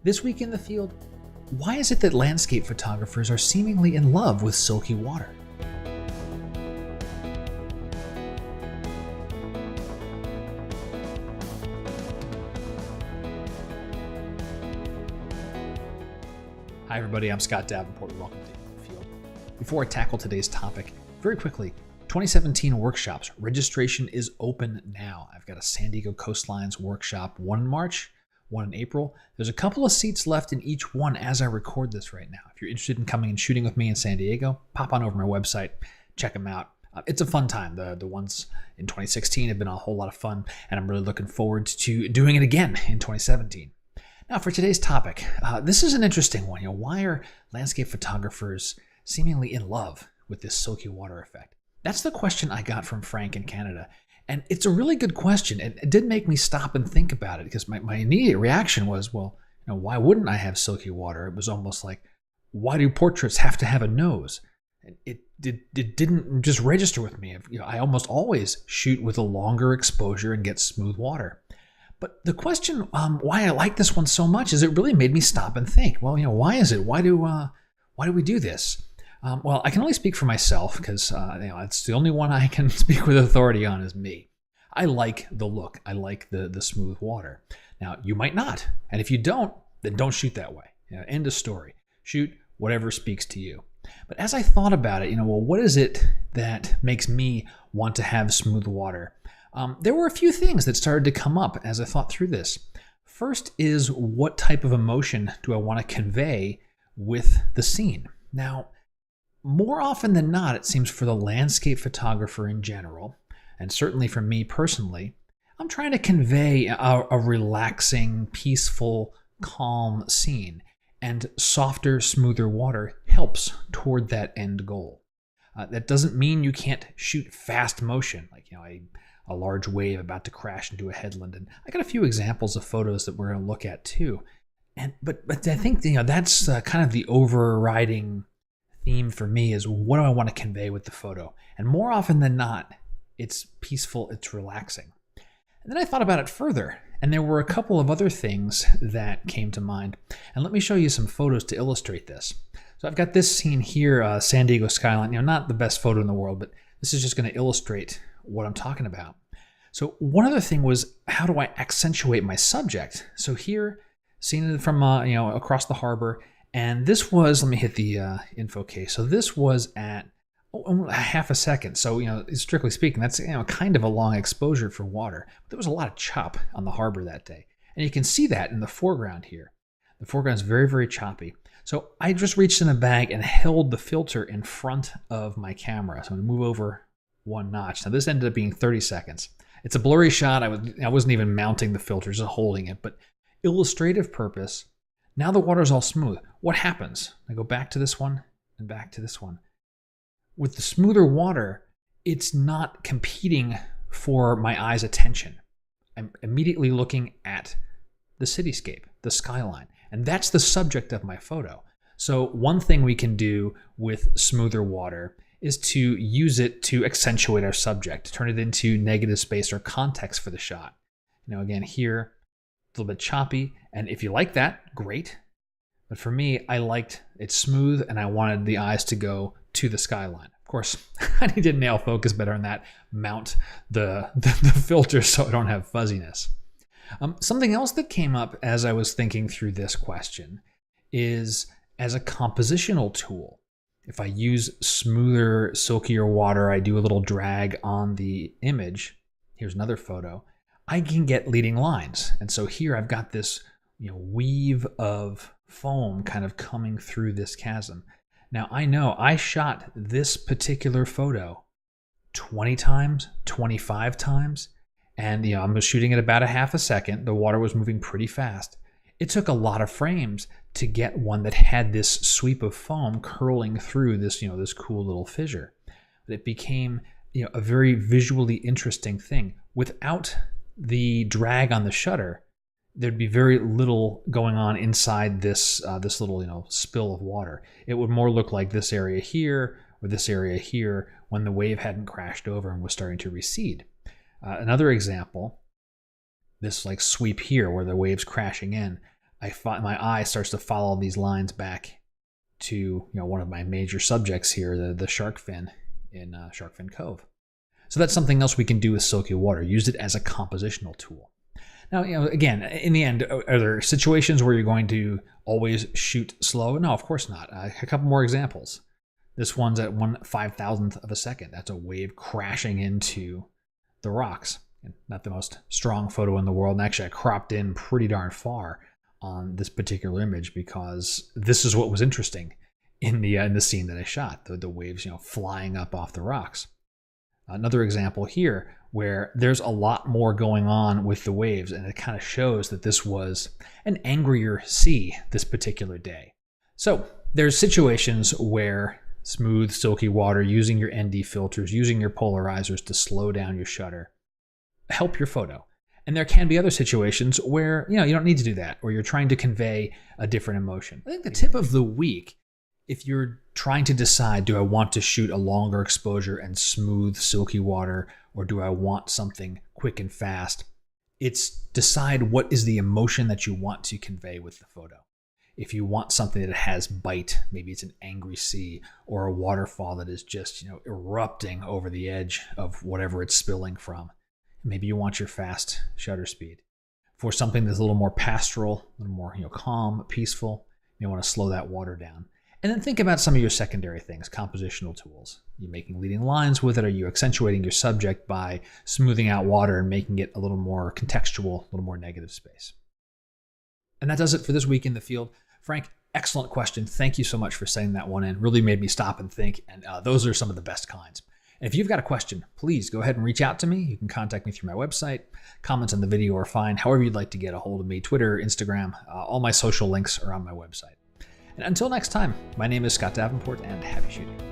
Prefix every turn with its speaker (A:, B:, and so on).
A: This week in the field, why is it that landscape photographers are seemingly in love with silky water? Hi everybody, I'm Scott Davenport. Welcome to In the Field. Before I tackle today's topic, very quickly, 2017 workshops. Registration is open now. I've got a San Diego Coastlines workshop, one in March, one in April. There's a couple of seats left in each one as I record this right now. If you're interested in coming and shooting with me in San Diego, pop on over to my website, check them out. It's a fun time. The ones in 2016 have been a whole lot of fun, and I'm really looking forward to doing it again in 2017. Now for today's topic, this is an interesting one. Why are landscape photographers seemingly in love with this silky water effect? That's the question I got from Frank in Canada. And it's a really good question. It did make me stop and think about it because my immediate reaction was, well, why wouldn't I have silky water? It was almost like, why do portraits have to have a nose? And it didn't just register with me. I almost always shoot with a longer exposure and get smooth water. But the question why I like this one so much is it really made me stop and think, well, why is it? Why do we do this? Well, I can only speak for myself because it's the only one I can speak with authority on is me. I like the look. I like the smooth water. Now, you might not. And if you don't, then don't shoot that way. End of story. Shoot whatever speaks to you. But as I thought about it, well, what is it that makes me want to have smooth water? There were a few things that started to come up as I thought through this. First is, what type of emotion do I want to convey with the scene? Now, more often than not, it seems for the landscape photographer in general, and certainly for me personally, I'm trying to convey a relaxing, peaceful, calm scene, and softer, smoother water helps toward that end goal. That doesn't mean you can't shoot fast motion, like a large wave about to crash into a headland. And I got a few examples of photos that we're going to look at too. But I think that's kind of the overriding theme for me is, what do I want to convey with the photo? And more often than not, it's peaceful, it's relaxing. And then I thought about it further, and there were a couple of other things that came to mind. And let me show you some photos to illustrate this. So I've got this scene here, San Diego skyline. Not the best photo in the world, but this is just going to illustrate what I'm talking about. So one other thing was, how do I accentuate my subject? So here, seen from across the harbor, and this was, let me hit the info case. So this was at a half a second. So strictly speaking, that's kind of a long exposure for water. But there was a lot of chop on the harbor that day, and you can see that in the foreground here. The foreground is very, very choppy. So I just reached in a bag and held the filter in front of my camera. So I'm going to move over one notch. Now this ended up being 30 seconds. It's a blurry shot. I wasn't even mounting the filter, just holding it. But illustrative purpose. Now the water's all smooth. What happens? I go back to this one and back to this one. With the smoother water, it's not competing for my eye's attention. I'm immediately looking at the cityscape, the skyline. And that's the subject of my photo. So one thing we can do with smoother water is to use it to accentuate our subject, turn it into negative space or context for the shot. Again, here, a little bit choppy. And if you like that, great. But for me, I liked it smooth and I wanted the eyes to go to the skyline. Of course, I need to nail focus better on that, mount the filter so I don't have fuzziness. Something else that came up as I was thinking through this question is, as a compositional tool, if I use smoother, silkier water, I do a little drag on the image. Here's another photo. I can get leading lines. And so here I've got this weave of foam kind of coming through this chasm. Now I know I shot this particular photo 20 times, 25 times, and I'm shooting at about a half a second. The water was moving pretty fast. It took a lot of frames to get one that had this sweep of foam curling through this, this cool little fissure. But it became, a very visually interesting thing. Without the drag on the shutter, there'd be very little going on inside this this little spill of water. It would more look like this area here or this area here when the wave hadn't crashed over and was starting to recede. Another example, this sweep here where the wave's crashing in. my eye starts to follow these lines back to one of my major subjects here, the shark fin in Shark Fin Cove. So that's something else we can do with Silky Water. Use it as a compositional tool. Now, again, in the end, are there situations where you're going to always shoot slow? No, of course not. A couple more examples. This one's at 1/5000th of a second. That's a wave crashing into the rocks. And not the most strong photo in the world. And actually, I cropped in pretty darn far on this particular image because this is what was interesting in the scene that I shot. The waves, flying up off the rocks. Another example here where there's a lot more going on with the waves, and it kind of shows that this was an angrier sea this particular day. So there's situations where smooth, silky water, using your ND filters, using your polarizers to slow down your shutter, help your photo. And there can be other situations where you don't need to do that, or you're trying to convey a different emotion. I think the tip of the week, if you're trying to decide, do I want to shoot a longer exposure and smooth, silky water, or do I want something quick and fast? It's decide what is the emotion that you want to convey with the photo. If you want something that has bite, maybe it's an angry sea or a waterfall that is just erupting over the edge of whatever it's spilling from. Maybe you want your fast shutter speed. For something that's a little more pastoral, a little more calm, peaceful, you want to slow that water down. And then think about some of your secondary things, compositional tools. Are you making leading lines with it? Are you accentuating your subject by smoothing out water and making it a little more contextual, a little more negative space? And that does it for this week in the field. Frank, excellent question. Thank you so much for sending that one in. Really made me stop and think. And those are some of the best kinds. And if you've got a question, please go ahead and reach out to me. You can contact me through my website. Comments on the video are fine. However you'd like to get a hold of me, Twitter, Instagram, all my social links are on my website. And until next time, my name is Scott Davenport, and happy shooting.